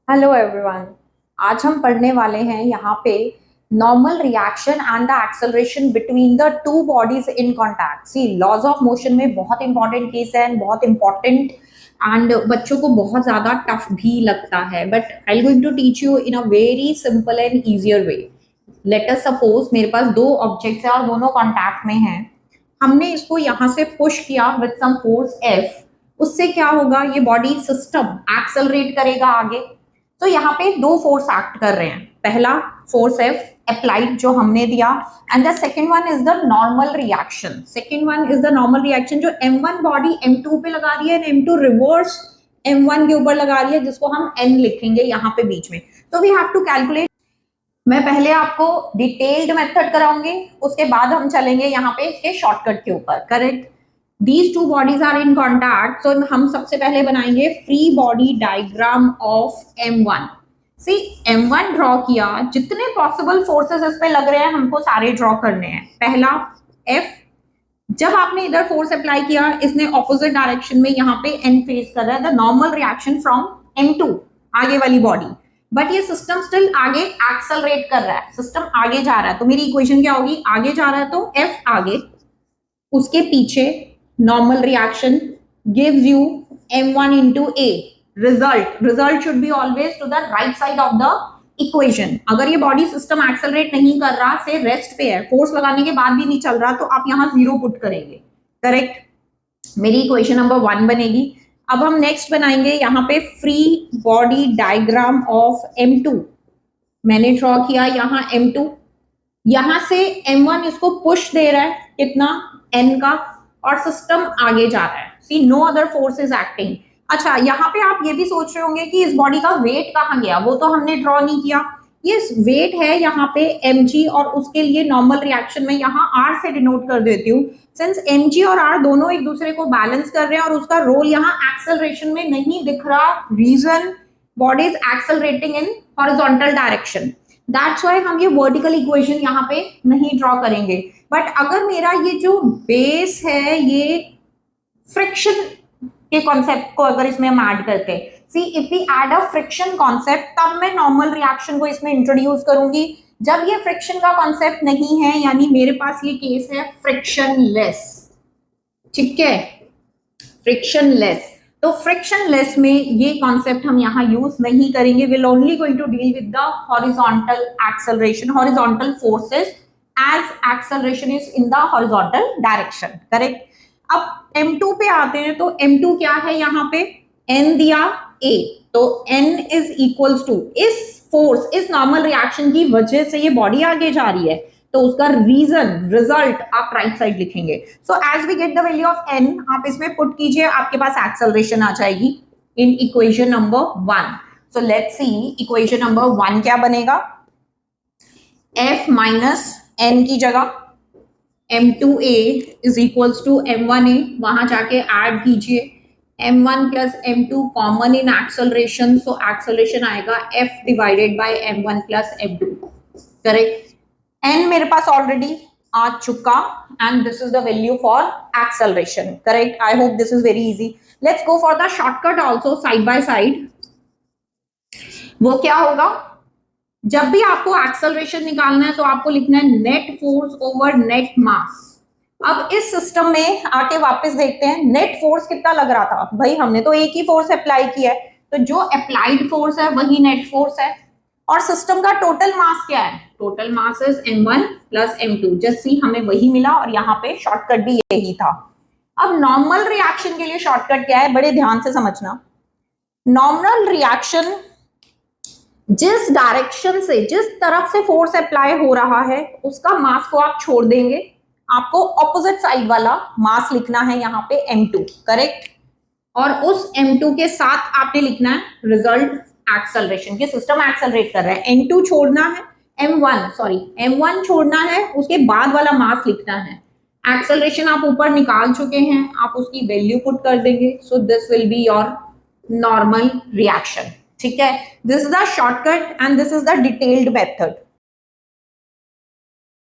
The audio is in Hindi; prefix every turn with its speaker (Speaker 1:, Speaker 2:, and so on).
Speaker 1: Hello everyone. आज हम पढ़ने वाले हैं यहाँ पे normal reaction and the acceleration between the two bodies in contact. See laws of motion में बहुत इंपॉर्टेंट केस है एंड बहुत इंपॉर्टेंट एंड बच्चों को बहुत ज्यादा टफ भी लगता है, but I am going to teach you in a very simple and easier way. Let us suppose मेरे पास दो ऑब्जेक्ट्स हैं और दोनों कांटेक्ट में हैं। हमने इसको यहाँ से पुश किया विद सम फोर्स एफ। उससे क्या होगा, ये बॉडी सिस्टम एक्सेलरेट करेगा आगे। तो यहाँ पे दो फोर्स एक्ट कर रहे हैं। पहला फोर्स एफ अप्लाइड जो हमने दिया, and the second one is the normal reaction. Second one is the normal reaction जो m1 बॉडी m2 पे लगा रही है, m2 रिवर्स m1 के ऊपर लगा रही है, जिसको हम n लिखेंगे यहाँ पे बीच में। तो वी हैव टू कैलकुलेट। मैं पहले आपको डिटेल्ड मेथड कराऊंगी, उसके बाद हम चलेंगे यहाँ पे इसके शॉर्टकट के ऊपर। Correct, these two bodies are in contact, तो हम सबसे पहले बनाएंगे free body diagram of m1। See m1 draw किया, जितने पॉसिबल फोर्सेस इस पे लग रहे हैं हमको सारे ड्रॉ करने हैं। पहला F, जब आपने इधर फोर्स अप्लाई किया, इसने ऑपोजिट डायरेक्शन में यहाँ पे n फेस कर रहा है, the normal reaction from m2 आगे वाली बॉडी, बट ये सिस्टम स्टिल आगे एक्सेलरेट कर रहा है, सिस्टम आगे जा रहा है। तो मेरी इक्वेशन क्या होगी, आगे जा रहा है तो F आगे, उसके पीछे normal reaction gives you m1 into a result should be always to the right side of the equation। अगर ये बॉडी सिस्टम एक्सेलरेट नहीं कर रहा, से रेस्ट पे है, फोर्स लगाने के बाद भी नहीं चल रहा, तो आप यहाँ 0 पुट करेंगे। करेक्ट, मेरी इक्वेशन नंबर 1 बनेगी। अब हम नेक्स्ट बनाएंगे यहाँ पे free body diagram of m2। मैंने ड्रॉ किया यहाँ m2, यहां से m1 इसको पुश दे रहा है, कितना n का, और सिस्टम आगे जा रहा है। See no other force is acting. अच्छा, यहाँ पे आप ये भी सोच रहे होंगे कि इस बॉडी का वेट कहाँ गया, वो तो हमने ड्रॉ नहीं किया। ये वेट है यहाँ पे mg, और उसके लिए नॉर्मल रिएक्शन में यहाँ r से डिनोट कर देती हूँ। सिंस mg और r दोनों एक दूसरे को बैलेंस कर रहे हैं और उसका रोल यहाँ एक्सेलरेशन में नहीं दिख रहा, reason body is accelerating in horizontal direction, that's why हम ये वर्टिकल इक्वेशन यहाँ पे नहीं ड्रॉ करेंगे। बट अगर मेरा ये जो बेस है, ये फ्रिक्शन के कॉन्सेप्ट को अगर इसमें हम ऐड करते हैं, see if we add a friction concept, तब मैं नॉर्मल रिएक्शन को इसमें इंट्रोड्यूस करूंगी। जब ये फ्रिक्शन का कॉन्सेप्ट नहीं है, यानी मेरे पास ये केस है फ्रिक्शन लेस, ठीक है, फ्रिक्शन लेस, तो फ्रिक्शन लेस में ये कॉन्सेप्ट हम यहाँ यूज नहीं करेंगे। Will only going to deal with the horizontal acceleration, horizontal forces as acceleration is in the horizontal direction। Correct, अब m2 पे आते हैं, तो m2 क्या है, यहाँ पे n दिया a, तो n इज इक्वल्स टू इस फोर्स, इस नॉर्मल रिएक्शन की वजह से ये बॉडी आगे जा रही है, तो उसका रीजन रिजल्ट आप राइट साइड लिखेंगे। So as we get the value of n, आप इसमें पुट कीजिए, आपके पास एक्सेलरेशन आ जाएगी in equation number 1। So let's see equation number 1 क्या बनेगा, f माइनस n की जगह m2a is equals to m1a, वहां जाके ऐड कीजिए, m1 plus m2 common in acceleration, so acceleration आएगा f divided by m1 plus m2। Correct, n मेरे पास ऑलरेडी आ चुका and this is the value for acceleration. Correct, I hope this is very easy. Let's go for the shortcut also side by side. वो क्या होगा, जब भी आपको एक्सेलरेशन निकालना है तो आपको लिखना है नेट फोर्स ओवर नेट मास। अब इस सिस्टम में आके वापस देखते हैं, नेट फोर्स कितना लग रहा था, भाई हमने तो एक ही फोर्स अप्लाई किया है, तो जो अप्लाइड फोर्स है वही नेट फोर्स है। और सिस्टम का टोटल मास क्या है, total mass is m1 plus m2, just see हमें वही मिला, और यहाँ पे शॉर्टकट भी यही था। अब नॉर्मल रिएक्शन के लिए शॉर्टकट क्या है, बड़े ध्यान से समझना। नॉर्मल रिएक्शन जिस डायरेक्शन से, जिस तरफ से फोर्स अप्लाई हो रहा है, उसका मास को आप छोड़ देंगे, आपको ऑपोजिट साइड वाला मास लिखना है यहाँ पे m2। करेक्ट, और उस m2 के साथ आपने लिखना है रिजल्ट एक्सेलरेशन, के सिस्टम एक्सेलरेट कर रहा है, n2 छोड़ना है, m1 छोड़ना है, उसके बाद वाला मास लिखना है। एक्सेलरेशन आप ऊपर निकाल चुके हैं, आप उसकी वैल्यू पुट कर देंगे, so this will be your normal reaction. ठीक है, this is the shortcut and this is the detailed method.